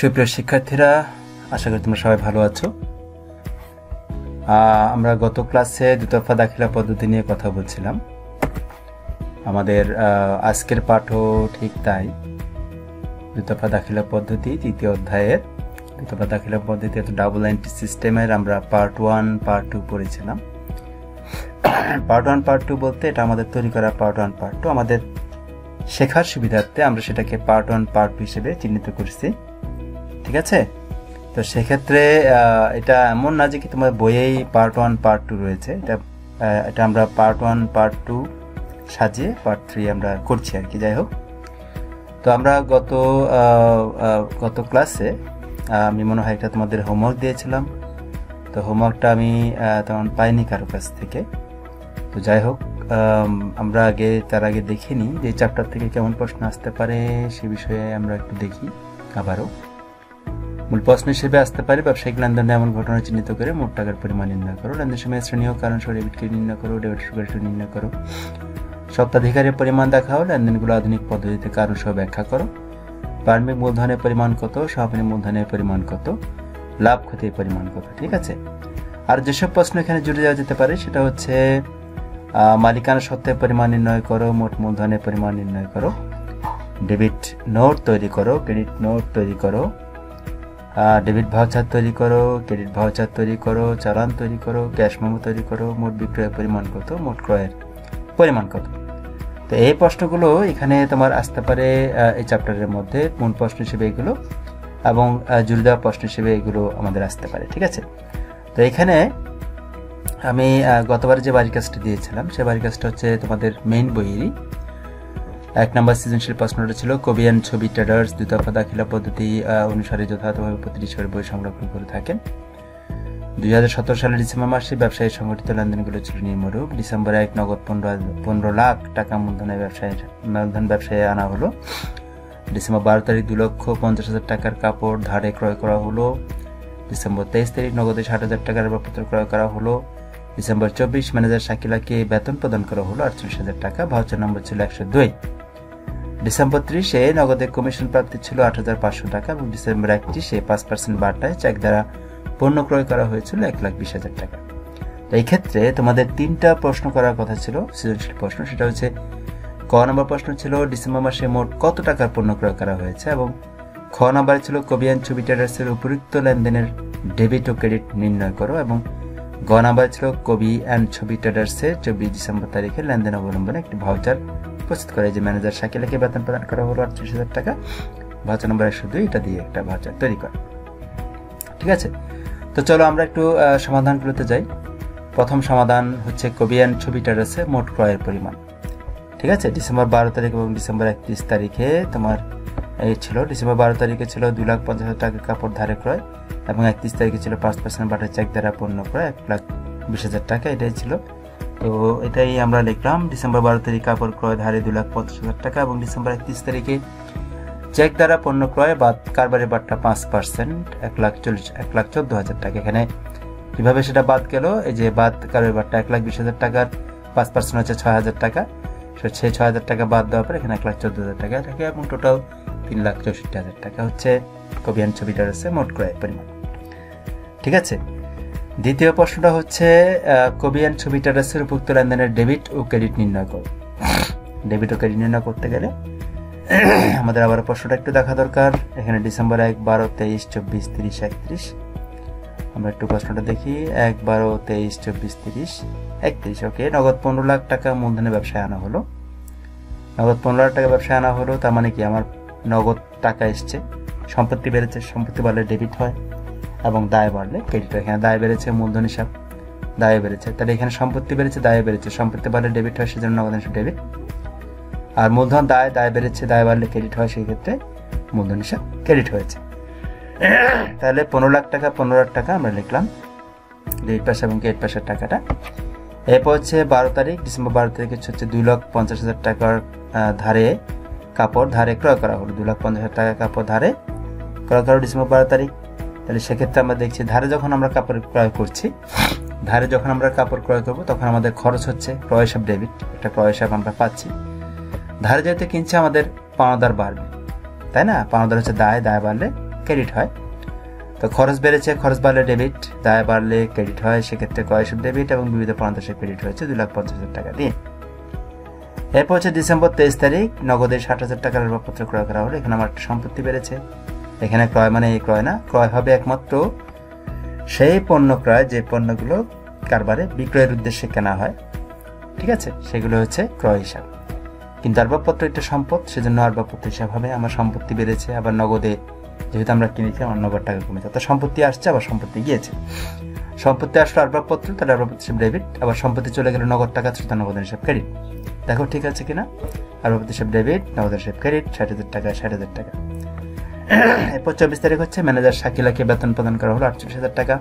সুপ্রিয় শিক্ষার্থীরা, আশা করি তোমরা সবাই ভালো আছো। আমরা গত ক্লাসে দুতরফা দাখিলা পদ্ধতি নিয়ে কথা বলছিলাম। আমাদের আজকের পাঠও ঠিক তাই। দুতরফা দাখিলা পদ্ধতি তৃতীয় অধ্যায়ের দুতরফা দাখিলা পদ্ধতি ডাবল এন্ট্রি সিস্টেমের আমরা পার্ট 1 পার্ট 2 পড়েছিলাম। পার্ট 1 পার্ট 2 বলতে এটা আমাদের তৈরি করা পার্ট 1 পার্ট 2। আমাদের শেখার সুবিধার্থে আমরা সেটাকে পার্ট 1 পার্ট 2 হিসেবে চিহ্নিত করেছি। ঠিক আছে, তো সেক্ষেত্রে এটা এমন না যে কি তোমার বইয়েই পার্ট 1 পার্ট 2 রয়েছে। এটা আমরা পার্ট 1 পার্ট 2 সাজিয়ে পার্ট 3 আমরা করছি আর কি। যাই হোক, তো আমরা গত ক্লাসে আমি মনে হয় এটা তোমাদের হোমওয়ার্ক দিয়েছিলাম। তো হোমওয়ার্কটা আমি তেমন পাইনি কারো কাছ থেকে। তো যাই হোক, আমরা তার আগে দেখিনি যে চ্যাপ্টার থেকে কেমন প্রশ্ন আসতে পারে সে বিষয়ে আমরা একটু দেখি। আবারও মূল প্রশ্ন হিসেবে আসতে পারে ব্যবসায়িক লেনদেনে এমন ঘটনা চিহ্নিত করে মোট টাকার পরিমাণ নির্ণয় করো। লেনদেন সময় শ্রেণী ও কারণ সহ ডেবিটকে নির্ণয় করো, ডেবিট সুগারটি নির্ণয় করো। সপ্তাধিকারের পরিমাণ দেখাও, লেনদেনগুলো আধুনিক পদ্ধতিতে কারণ সহ ব্যাখ্যা করো। প্রারম্ভিক মূলধনের পরিমাণ কত, সমাপনী মূলধনের পরিমাণ কত, লাভ ক্ষতির পরিমাণ কত। ঠিক আছে, আর যেসব প্রশ্ন এখানে জুড়ে যাওয়া যেতে পারে সেটা হচ্ছে মালিকানা সত্ত্বের পরিমাণ নির্ণয় করো, মোট মূলধনের পরিমাণ নির্ণয় করো, ডেবিট নোট তৈরি করো, ক্রেডিট নোট তৈরি করো, ডেবিট ভাউচার তৈরি করো, ক্রেডিট ভাউচার তৈরি করো, চালান তৈরি করো, ক্যাশ মেমো তৈরি করো, মোট বিক্রয়ের পরিমাণ কত, মোট ক্রয়ের পরিমাণ কত। তো এই প্রশ্নগুলো এখানে তোমার আসতে পারে এই চ্যাপ্টারের মধ্যে মূল প্রশ্ন হিসেবে এগুলো, এবং জুড়ে দেওয়া প্রশ্ন হিসেবে এগুলো আমাদের আসতে পারে। ঠিক আছে, তো এখানে আমি গতবার যে বাড়ির কাজটা দিয়েছিলাম সে বাড়ির কাজটা হচ্ছে তোমাদের মেইন বইয়েরই 1 নম্বর সৃজনশীল প্রশ্নটা ছিল কবিয়ান ছবি ট্রেডার্স দুতরফা দাখিলা পদ্ধতি অনুসারে যথাযথভাবে প্রতিটি বই সংরক্ষণ করে থাকেন। 2017 সালের ডিসেম্বর মাসে ব্যবসায়ী সংগঠিত লেনদেনগুলো ছিল নিম্নরূপ। ডিসেম্বর 1 নগদ 15 লাখ টাকা মূলধন ব্যবসায় আনা হলো। ডিসেম্বর 12 তারিখ 2,50,000 টাকার কাপড় ধারে ক্রয় করা হলো। ডিসেম্বর 23 তারিখ নগদে 60,000 টাকার আসবাবপত্র ক্রয় করা হলো। ডিসেম্বর 24 ম্যানেজার শাকিলাকে বেতন প্রদান করা হলো 48,000 টাকা, ভাউচার নম্বর ছিল 102। ডিসেম্বর 30 নগদে কমিশন প্রাপ্তি ছিল 8,500 টাকা এবং ডিসেম্বর 31 5% বাটায় চেক দ্বারা পণ্য ক্রয় করা হয়েছিল 1,20,000 টাকা। তো এই ক্ষেত্রে তোমাদের 3টা প্রশ্ন করার কথা ছিল সৃজনশীল প্রশ্ন। সেটা হচ্ছে ক নম্বর প্রশ্ন ছিল ডিসেম্বর মাসে মোট কত টাকার পণ্য ক্রয় করা হয়েছে, এবং খ নম্বরে ছিল কবিয়ান ছবি ট্রেডার্সের উপযুক্ত লেনদেনের ডেবিট ও ক্রেডিট নির্ণয় করো, এবং গ নম্বরে ছিল কবি অ্যান্ড ছবি ট্রেডার্সের 24 ডিসেম্বর তারিখে লেনদেন অবলম্বনে একটি ভাউচার প্রস্তুত করে। যে ম্যানেজার শাকিলাকে বেতন প্রদান করা হলো 38,000 টাকা, ভাউচার নম্বর 102, এটা দিয়ে একটা ভাউচার তৈরি করে। ঠিক আছে, তো চলো আমরা একটু সমাধানগুলোতে যাই। প্রথম সমাধান হচ্ছে কবি অ্যান্ড ছবি ট্রেডার্সে মোট ক্রয়ের পরিমাণ। ঠিক আছে, ডিসেম্বর 12 তারিখ এবং ডিসেম্বর 31 তারিখে তোমার এই ছিল। ডিসেম্বর 12 তারিখে ছিল 2,50,000 টাকা কাপড় ধারে ক্রয়, এবং 31 তারিখে ছিল 5% বাটার চেক দ্বারা পণ্য ক্রয় 1,20,000 টাকা, এটাই ছিল। তো এটাই আমরা লিখলাম। ডিসেম্বর 12 তারিখ কাপড় ক্রয় ধারে 2,50,000 টাকা, এবং ডিসেম্বর 31 তারিখে চেক দ্বারা পণ্য ক্রয় বাদ কারবারের বাট্টা 5% 1,14,000 টাকা। এখানে কিভাবে সেটা বাদ গেল, এই যে বাদ কারবারের বাট্টা 1,20,000 টাকার 5% হচ্ছে 6,000 টাকা। সেই 6,000 টাকা বাদ দেওয়ার পর এখানে 1,14,000 টাকা থাকে, এবং টোটাল 3,64,000 টাকা হচ্ছে কবিয়ান ছবি ট্রেডার্সে মোট ক্রয়ের পরিমাণ। ঠিক আছে, দ্বিতীয় প্রশ্নটা হচ্ছে কবিয়ান ছবি ট্রেডার্সের উপযুক্ত লেনদেনের ডেবিট ও ক্রেডিট নির্ণয় করো। ডেবিট ও ক্রেডিট নির্ণয় করতে গেলে আমাদের আবার প্রশ্নটা একটু দেখা দরকার। এখানে ডিসেম্বর 1, 12, 23, 24, 30, 31। আমরা একটু প্রশ্নটা দেখি। 1, 12, 23, 24, 30, 31। ওকে, নগদ 15 লাখ টাকা মূলধনে ব্যবসায় আনা হলো। নগদ 15 লাখ টাকা ব্যবসায় আনা হলো, তার মানে কি আমার নগদ টাকা এসছে, সম্পত্তি বেড়েছে, সম্পত্তি বাড়লে ডেবিট হয়, এবং দায় বাড়লে ক্রেডিট হয়। এখানে দায় বেড়েছে, মূলধন হিসাব দায় বেড়েছে, তাহলে এখানে সম্পত্তি বেড়েছে, দায় বেড়েছে, সম্পত্তি বাড়লে ডেবিট হয়, সেজন্য নগদ হিসাব ডেবিট। আর মূলধন দায় বেড়েছে, দায় বাড়লে ক্রেডিট হয়, সেই ক্ষেত্রে মূলধন হিসাব ক্রেডিট হয়েছে। তাহলে 15 লাখ টাকা 15 লাখ টাকা আমরা লিখলাম, ডেবিট পাশে এবং ক্রেডিট পাশের টাকাটা। এরপর হচ্ছে 12 তারিখ, ডিসেম্বর 12 তারিখে হচ্ছে 2,50,000 টাকার ধারে কাপড় ধারে ক্রয় করা হলো। 2,50,000 টাকা কাপড় ধারে ক্রয় করা ডিসেম্বর 12 তারিখ। তাহলে সেক্ষেত্রে আমরা দেখছি ধারে যখন আমরা কাপড় ক্রয় করছি, ধারে যখন আমরা কাপড় ক্রয় করবো তখন আমাদের খরচ হচ্ছে ক্রয় হিসাব ডেবিট, একটা ক্রয় হিসাব আমরা পাচ্ছি। ধারে যেহেতু কিনছে আমাদের পাওনাদার বাড়বে, তাই না? পাওনাদার হচ্ছে দায় বাড়লে ক্রেডিট হয়। তো খরচ বেড়েছে, খরচ বাড়লে ডেবিট, দায় বাড়লে ক্রেডিট হয়, সেক্ষেত্রে ক্রয় শুধু ডেবিট এবং বিবিধ পণ্যে ক্রেডিট হয়েছে 2,50,000 টাকা দিয়ে। এরপর হচ্ছে ডিসেম্বর 23 তারিখ নগদে 60,000 টাকার আসবাবপত্র ক্রয় করা হলো। এখানে আমার একটা সম্পত্তি বেড়েছে। এখানে ক্রয় মানে এই ক্রয় না, ক্রয় হবে একমাত্র সেই পণ্য ক্রয় যে পণ্যগুলো কারবারে বিক্রয়ের উদ্দেশ্যে কেনা হয়, ঠিক আছে, সেগুলো হচ্ছে ক্রয় হিসাব। কিন্তু আসবাবপত্র একটা সম্পদ, সেজন্য আসবাবপত্র হিসাব হবে। আমার সম্পত্তি বেড়েছে, আবার নগদে যেহেতু আমরা কিনেছি আমার নগদ টাকা কমেছে, অর্থাৎ সম্পত্তি আসছে আবার সম্পত্তি গিয়েছে। সম্পত্তি আসলো আসবাবপত্র, তাহলে আসবাবপত্র হিসাব ডেবিট, আবার সম্পত্তি চলে গেল নগদ টাকা, সেটা নগদ হিসাব ক্রেডিট। দেখো ঠিক আছে কিনা, আসবাবপত্র হিসাব ডেবিট, নগদ হিসাব ক্রেডিট, 60,000 টাকা 60,000 টাকা। এরপর 24 তারিখ হচ্ছে ম্যানেজার শাকিলাকে বেতন প্রদান করা হলো 48,000 টাকা,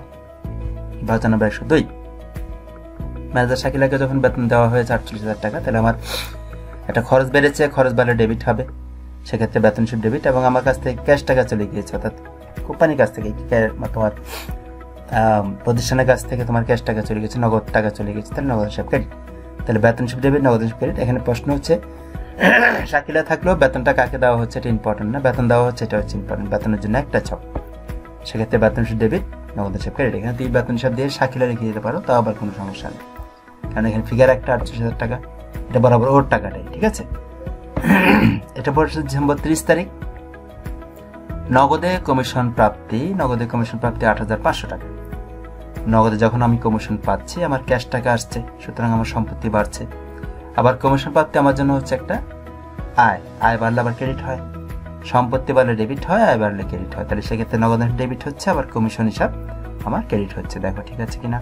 ভাউচার নম্বর 102। ম্যানেজার শাকিলাকে যখন বেতন দেওয়া হয়েছে 48,000 টাকা, তাহলে আমার একটা খরচ বেড়েছে, খরচ বাড়লে ডেবিট হবে, সেক্ষেত্রে বেতন হিসাব ডেবিট, এবং আমার কাছ থেকে ক্যাশ টাকা চলে গিয়েছে, অর্থাৎ কোম্পানির কাছ থেকে তোমার প্রতিষ্ঠানের কাছ থেকে তোমার ক্যাশ টাকা চলে গেছে, নগদ টাকা চলে গেছে, তাহলে নগদ হিসাব ক্রেডিট। তাহলে বেতন হিসাব ডেবিট, নগদ হিসাব ক্রেডিট। এখানে প্রশ্ন হচ্ছে শাকিলা থাকলেও বেতনটা কাকে দেওয়া হচ্ছে এটা ইম্পর্টেন্ট না, বেতন দেওয়া হচ্ছে এটা হচ্ছে ইম্পর্টেন্ট। বেতনের জন্য একটা ছক, সেক্ষেত্রে বেতন হিসাব ডেবিট, নগদ হিসাব ক্রেডিট। এখানে তুই বেতন হিসাব দিয়ে শাকিলা রেখে দিতে পারো, তাও আবার কোনো সমস্যা নেই, কারণ এখানে ফিগার একটা 48,000 টাকা, এটা বরাবর ওর টাকাটাই, ঠিক আছে। এটা পড়ছে ডিসেম্বর 30 তারিখ নগদে কমিশন প্রাপ্তি, নগদে কমিশন প্রাপ্তি 8,500 টাকা। নগদে যখন আমি কমিশন পাচ্ছি আমার ক্যাশ টাকা আসছে, সুতরাং আমার সম্পত্তি বাড়ছে। আবার কমিশন প্রাপ্তি আমার জন্য হচ্ছে একটা আয়, আয় বাড়লে আবার ক্রেডিট হয়, সম্পত্তি বাড়লে ডেবিট হয়, আয় বাড়লে ক্রেডিট হয়। তাহলে সেক্ষেত্রে নগদ ডেবিট হচ্ছে, আবার কমিশন হিসাব আমার ক্রেডিট হচ্ছে। দেখো ঠিক আছে কিনা,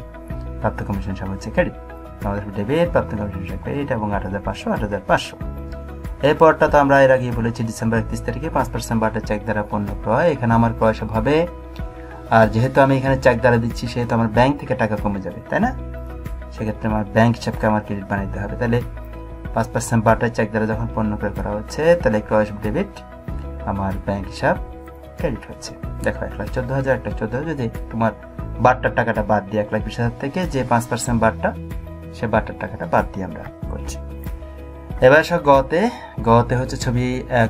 প্রাপ্ত কমিশন হিসাব হচ্ছে ক্রেডিট, নগদ ডেবিট, প্রাপ্ত কমিশন হিসাব ক্রেডিট, এবং 8,500 8,500। এরপরটা তো আমরা এর আগে বলেছি ডিসেম্বর 31 তারিখে 5% বাটের চেক দ্বারা পণ্য ক্রয়। এখানে আমার ক্রয় সব হবে, আর যেহেতু আমি এখানে চেক দ্বারা দিচ্ছি সেহেতু আমার ব্যাংক থেকে টাকা কমে যাবে, তাই না? সেক্ষেত্রে আমার ব্যাংক হিসাবকে আমার ক্রেডিট বানাইতে হবে। তাহলে 5% বাটের চেক দ্বারা যখন পণ্য ক্রয় করা হচ্ছে, তাহলে ক্রয় হিসাব ডেবিট, আমার ব্যাংক হিসাব ক্রেডিট হচ্ছে। দেখো 1,14,000 1,14,000, যদি তোমার বাটটার টাকাটা বাদ দিয়ে 1,20,000 থেকে যে 5% বাটটা, সে বাটটার টাকাটা বাদ দিয়ে আমরা করছি। এবার সব গতে হচ্ছে ছবি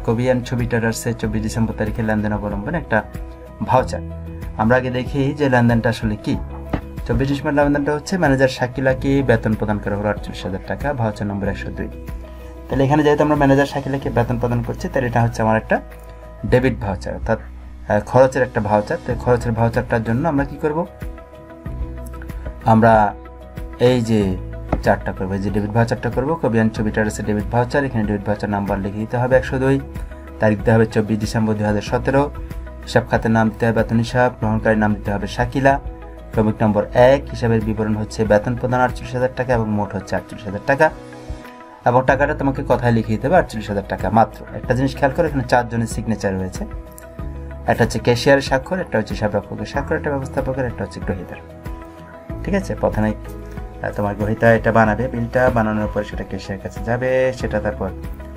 কবি অ্যান্ড ছবি ট্রেডার্সের 24 ডিসেম্বর তারিখে লেনদেন অবলম্বনে একটা ভাউচার। আমরা আগে দেখি যে লেনদেনটা আসলে কি। 24 ডিসেম্বর লেনদেনটা হচ্ছে ম্যানেজার শাকিলাকে বেতন প্রদান করা হলো 48,000 টাকা, ভাউচার নম্বর 102। তাহলে এখানে যেহেতু আমরা ম্যানেজার শাকিলাকে বেতন প্রদান করছি, তাহলে এটা হচ্ছে আমার একটা ডেবিট ভাউচার, অর্থাৎ খরচের একটা ভাউচার। তো খরচের ভাউচারটার জন্য আমরা কি করব, আমরা এই যে চারটা করবো, এই যে ডেবিট ভাউচারটা করবো, কবি অ্যান্ড ছবি ট্রেডার্সের ডেবিট ভাউচার। এখানে ডেবিট ভাউচার নাম্বার লিখে দিতে হবে 102, তারিখ দিতে হবে 24 ডিসেম্বর 2017, হিসাব খাতের নাম দিতে হবে বেতন হিসাব, গ্রহণকারীর নাম দিতে হবে শাকিলা, ক্রমিক নম্বর 1, হিসাবের বিবরণ হচ্ছে বেতন প্রদান 48,000 টাকা এবং মোট হচ্ছে 48,000 টাকা, এবং টাকাটা তোমাকে কথায় লিখে দিতে হবে 48,000 টাকা মাত্র। একটা জিনিস খেয়াল করো, এখানে 4 জনের সিগনেচার রয়েছে, একটা হচ্ছে ক্যাশিয়ারের স্বাক্ষর, একটা হচ্ছে হিসাবরক্ষকের স্বাক্ষর, একটা ব্যবস্থাপকের, একটা হচ্ছে গ্রহীতার। ঠিক আছে, প্রথমে তোমার গ্রহীতা এটা বানাবে, বিলটা বানানোর পর সেটা ক্যাশিয়ারের কাছে যাবে, সেটা তারপর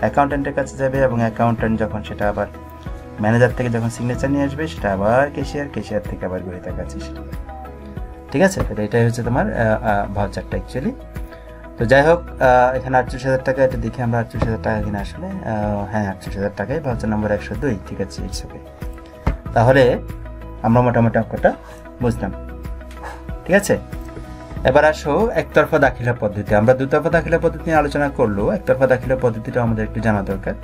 অ্যাকাউন্টেন্টের কাছে যাবে, এবং অ্যাকাউন্টেন্ট যখন সেটা আবার ম্যানেজার থেকে যখন সিগনেচার নিয়ে আসবে, সেটা আবার ক্যাশিয়ার থেকে আবার গ্রহীতার কাছে সেটা। ঠিক আছে, তাহলে এটাই হচ্ছে তোমার ভাউচারটা অ্যাকচুয়ালি। তো যাই হোক, এখানে 48,000 টাকা, এটা দেখি আমরা 48,000 টাকা কিনা আসলে, হ্যাঁ 48,000 টাকায়, ভাউচার নম্বর 102। ঠিক আছে, ইটস ওকে। তাহলে আমরা মোটামুটি অঙ্কটা বুঝলাম। ঠিক আছে, এবার আসো একতরফা দাখিলা পদ্ধতি। আমরা দুতরফা দাখিলা পদ্ধতি নিয়ে আলোচনা করলো, একতরফা দাখিলা পদ্ধতিটা আমাদের একটু জানা দরকার।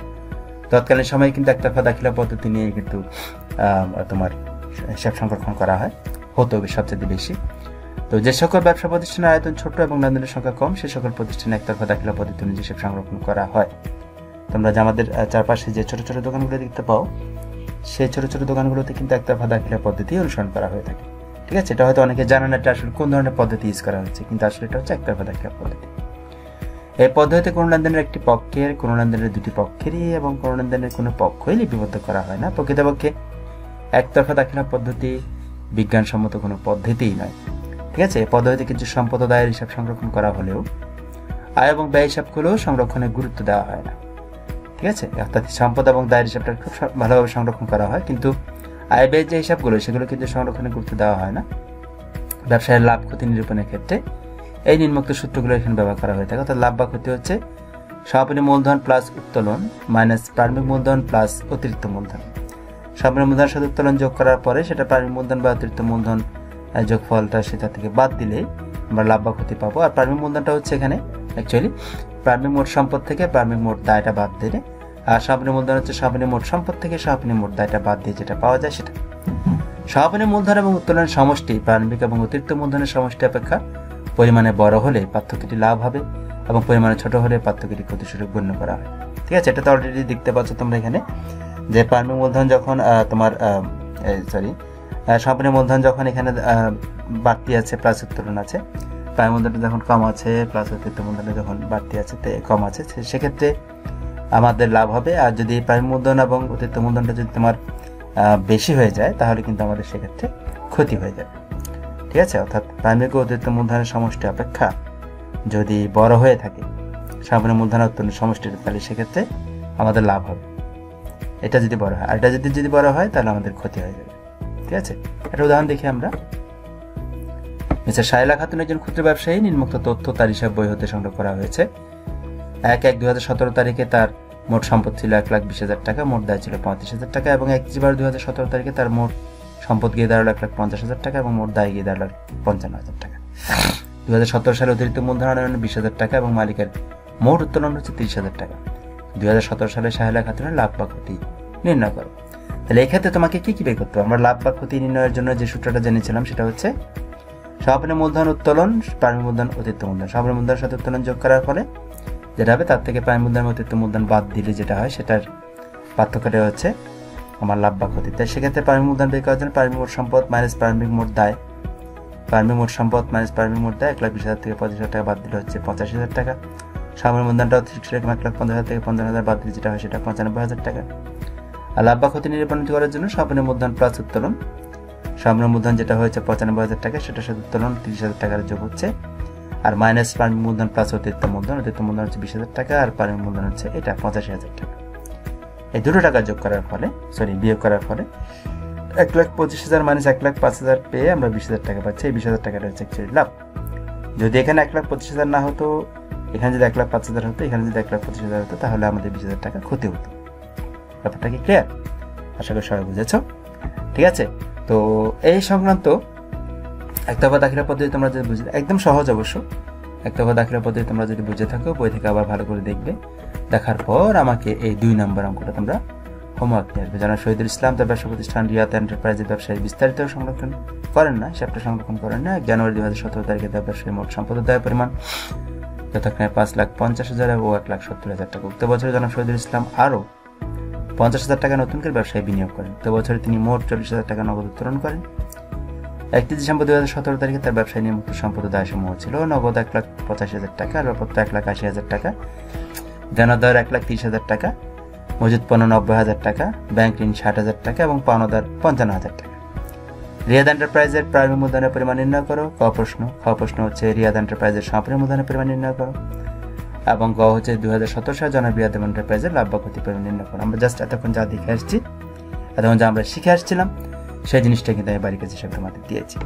তৎকালীন সময়ে কিন্তু একতরফা দাখিলা পদ্ধতি নিয়ে কিন্তু তোমার হিসাব সংরক্ষণ করা হতো সবচেয়ে বেশি। তো যে সকল ব্যবসা প্রতিষ্ঠানের আয়তন ছোট এবং লেনদেনের সংখ্যা কম, সে সকল প্রতিষ্ঠানে একতরফা দাখিলা পদ্ধতি অনুযায়ী হিসাব সংরক্ষণ করা হয়। তোমরা যে আমাদের চারপাশে যে ছোট ছোট দোকানগুলো দেখতে পাও, সেই ছোট ছোট দোকানগুলোতে কিন্তু একতরফা দাখিলা পদ্ধতি অনুসরণ করা হয়ে থাকে। ঠিক আছে, এটা হয়তো অনেকে জানেন এটা আসলে কোন ধরনের পদ্ধতি ইউজ করা হচ্ছে, কিন্তু আসলে এটা হচ্ছে একতরফা দাখিলা পদ্ধতি। এই পদ্ধতিতে কোনো লেনদেনের একটি পক্ষের, কোনো লেনদেনের দুটি পক্ষেরই এবং কোনো লেনদেনের কোনো পক্ষই লিপিবদ্ধ করা হয় না। প্রকৃতপক্ষে একতরফা দাখিলা পদ্ধতি বিজ্ঞানসম্মত কোনো পদ্ধতিই নয়। ঠিক আছে, এই পদ্ধতিতে কিছু সম্পদ দায়ের হিসাব সংরক্ষণ করা হলেও আয় এবং ব্যয় হিসাবগুলো সংরক্ষণে গুরুত্ব দেওয়া হয় না। ঠিক আছে, অর্থাৎ সম্পদ এবং দায়ের হিসাবটা খুব ভালোভাবে সংরক্ষণ করা হয়, কিন্তু আয় ব্যয়ের যে হিসাবগুলো সেগুলো কিন্তু সংরক্ষণে গুরুত্ব দেওয়া হয় না। ব্যবসায়ের লাভ ক্ষতি নিরূপণের ক্ষেত্রে এই নিম্নোক্ত সূত্রগুলো এখানে ব্যবহার করা হয়ে থাকে। অর্থাৎ লাভ বা ক্ষতি হচ্ছে সমাপনী মূলধন প্লাস উত্তোলন মাইনাস প্রারম্ভিক মূলধন প্লাস অতিরিক্ত মূলধন। সামনের মূলধনের সাথে উত্তোলন যোগ করার পরে সেটা প্রারম্ভিক মূলধন বা অতিরিক্ত মূলধন যোগফলটা সেটা থেকে বাদ দিলেই আমরা লাভ বা ক্ষতি পাবো। আর প্রারম্ভিক মূলধনটা হচ্ছে এখানে অ্যাকচুয়ালি প্রারম্ভিক মোট সম্পদ থেকে প্রারম্ভিক মোট দায়টা বাদ দিলে, আর সমাপনী মূলধন হচ্ছে সমাপনী মোট সম্পদ থেকে সমাপনী মোট দায়টা বাদ দিয়ে যেটা পাওয়া যায় সেটা। সমাপনী মূলধন এবং উত্তোলনের সমষ্টি প্রারম্ভিক এবং অতিরিক্ত মূলধনের সমষ্টি অপেক্ষা পরিমাণে বড় হলে পার্থক্যটি লাভ হবে এবং পরিমাণে ছোট হলে পার্থক্যটি ক্ষতিস্বরূপ গণ্য করা হয়। ঠিক আছে, এটা তো অলরেডি দেখতে পাচ্ছ তোমরা এখানে যে প্রারম্ভিক মূলধন যখন তোমার সমাপনী মূলধন যখন এখানে বাড়তি আছে প্লাস উত্তোলন আছে, প্রারম্ভিক মূলধনটা যখন কম আছে প্লাস অতিরিক্ত মূলধনটা যখন বাড়তি আছে কম আছে, সেক্ষেত্রে আমাদের লাভ হবে। আর যদি প্রারম্ভিক মূলধন এবং অতিরিক্ত মূলধনটা যদি তোমার বেশি হয়ে যায় তাহলে কিন্তু আমাদের সেক্ষেত্রে ক্ষতি হয়ে যাবে। ঠিক আছে, অর্থাৎ প্রারম্ভিক ও অতিরিক্ত মূলধনের সমষ্টি অপেক্ষা যদি বড় হয়ে থাকে সমাপনী মূলধন উত্তোলনের সমষ্টিটা, তাহলে সেক্ষেত্রে আমাদের লাভ হবে এটা যদি বড় হয়। আর এটা যদি বড় হয় তাহলে আমাদের ক্ষতি হয়ে যাবে। ঠিক আছে, একটা উদাহরণ দেখি আমরা। মিস্টার শায়লা খাতুন একজন ক্ষুদ্র ব্যবসায়ী। নিম্নোক্ত তথ্য তার হিসাব বই হতে সংগ্রহ করা হয়েছে। 1/1/2017 তারিখে তার মোট সম্পদ ছিল 1,20,000 টাকা, মোট দায় ছিল 35,000 টাকা এবং 1/12/2017 তারিখে তার মোট সম্পদ গিয়ে দাঁড়ালো 1,50,000 টাকা এবং মোট দায় গিয়ে দাঁড়ালো 55,000 টাকা। 2017 সালে অতিরিক্ত মূলধন 20,000 টাকা এবং মালিকের মোট উত্তোলন হচ্ছে 30,000 টাকা। 2017 সালে শায়লা খাতুনের লাভ বা ক্ষতি নির্ণয় করো। তাহলে এই ক্ষেত্রে তোমাকে কি বের করতে হবে? আমরা লাভ বা ক্ষতি নির্ণয়ের জন্য যে সূত্রটা জেনেছিলাম সেটা হচ্ছে সমাপনী মূলধন উত্তোলন প্রারম্ভিক মূলধন অতিরিক্ত মূলধন, সমাপনী মূলধনের সাথে উত্তোলন যোগ করার ফলে যেটা হবে তার থেকে প্রারম্ভিক মূলধন অতিরিক্ত মূলধন বাদ দিলে যেটা হয় সেটার পার্থক্যটা হচ্ছে আমার লাভ বা ক্ষতি। তাই সেক্ষেত্রে প্রারম্ভিক মূলধন বের করার জন্য প্রারম্ভিক মোট সম্পদ মাইনাস প্রারম্ভিক মোট দায়, প্রারম্ভিক মোট সম্পদ মাইনাস প্রারম্ভিক মোট দায় 1,20,000 থেকে 25,000 টাকা বাদ দিলে হচ্ছে 85,000 টাকা। সমাপনী মূলধনটা 1,50,000 থেকে 50,000 বাদ দিলে যেটা হয় সেটা 95,000 টাকা। আর লাভ বা ক্ষতি নিরূপণ করার জন্য সমাপনী মূলধন প্লাস উত্তোলন, সমাপনী মূলধন যেটা হয়েছে 95,000 টাকা সেটার সাথে উত্তোলন 30,000 টাকার যোগ হচ্ছে, আর মাইনাস প্রারম্ভিক মূলধন প্লাস অতিরিক্ত মূলধন হচ্ছে 20,000 টাকা আর প্রারম্ভিক মূলধন হচ্ছে এটা 85,000 টাকা। এই দুটো টাকা যোগ করার ফলে বিয়োগ করার ফলে 1,25,000 মাইনাস 1,05,000 পেয়ে আমরা 20,000 টাকা পাচ্ছি। এই 20,000 টাকাটা হচ্ছে অ্যাকচুয়ালি লাভ। যদি এখানে 1,25,000 না হতো, এখানে যদি 1,05,000 হতো, এখানে যদি 1,25,000 হতো, তাহলে আমাদের 20,000 টাকা ক্ষতি হতো। ব্যাপারটা কি ক্লিয়ার? আশা করি সবাই বুঝেছ। ঠিক আছে, তো এই সংক্রান্ত একতরফা দাখিলা পদ্ধতি তোমরা যদি বুঝে, একদম সহজ অবশ্য, একতরফা দাখিলা পদ্ধতি তোমরা যদি বুঝে থাকো বই থেকে আবার ভালো করে দেখবে, দেখার পর আমাকে এই 2 নম্বর অঙ্কটা তোমরা হোমওয়ার্ক নিয়ে আসবে। যারা শহীদুল ইসলাম তার ব্যবসা প্রতিষ্ঠান রিয়াত এন্টারপ্রাইজের ব্যবসায়ী বিস্তারিত সংরক্ষণ করেন না, হিসাবটা সংরক্ষণ করেন না, জানুয়ারি 2017 তারিখে তার ব্যবসায়ী মোট সম্পদ দায়ের পরিমাণ যথাক্রমে 5,50,000 ও 1,70,000 টাকা। উক্ত বছরে জনাব শহীদুল ইসলাম আরও 50,000 টাকা নতুন করে ব্যবসায় বিনিয়োগ করেন। উক্ত বছরে তিনি মোট 40,000 টাকা নগদ উত্তোলন করেন। 1 ডিসেম্বর 2017 তারিখে তার ব্যবসায় নিম্নোক্ত সম্পদ দায়সমূহ ছিল: নগদ 1,85,000 টাকা, রপ্তানি 1,80,000 টাকা, দেনদার 1,30,000 টাকা, মজুদ পণ্য 90,000 টাকা, ব্যাংক ঋণ 60,000 টাকা এবং পাওনাদার 55,000 টাকা। রিয়াদ এন্টারপ্রাইজের প্রারম্ভিক মূলধনের পরিমাণ নির্ণয় করো। খ প্রশ্ন হচ্ছে রিয়াদ এন্টারপ্রাইজের সমাপনী মূলধনের পরিমাণ নির্ণয় করো এবং গ হচ্ছে 2017 সালে জনাব রিয়াদ এন্টারপ্রাইজের লাভ বা ক্ষতি পরিমাণ নির্ণয় করো। আমরা জাস্ট এতক্ষণ যা দেখে আসছি, এতক্ষণ যা আমরা শিখে আসছিলাম সেই জিনিসটা কিন্তু আমি বাড়ির কাছে হিসাব তোমাদের দিয়েছি।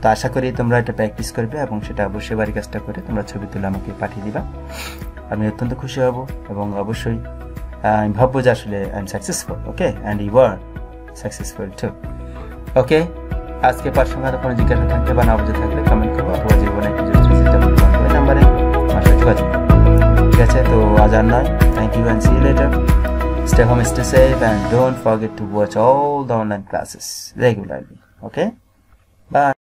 তো আশা করি তোমরা এটা প্র্যাকটিস করবে এবং সেটা অবশ্যই বাড়ির কাজটা করে তোমরা ছবি তুলে আমাকে পাঠিয়ে দিবা। আমি অত্যন্ত খুশি হব এবং অবশ্যই আমি ভাববো যে আসলে I am successful. Okay, and you are successful too. Okay, আজকে পার্সোনাল কোনো জিজ্ঞাসা থাকলে বা না বুঝে থাকলে কমেন্ট করবো অথবা জীবনে নাম্বারে আমার সাথে যোগাযোগ। ঠিক আছে, তো আজ আর নয়। Thank you and see you later. Stay home, stay safe, and don't forget to watch all the online classes regularly. Okay? Bye.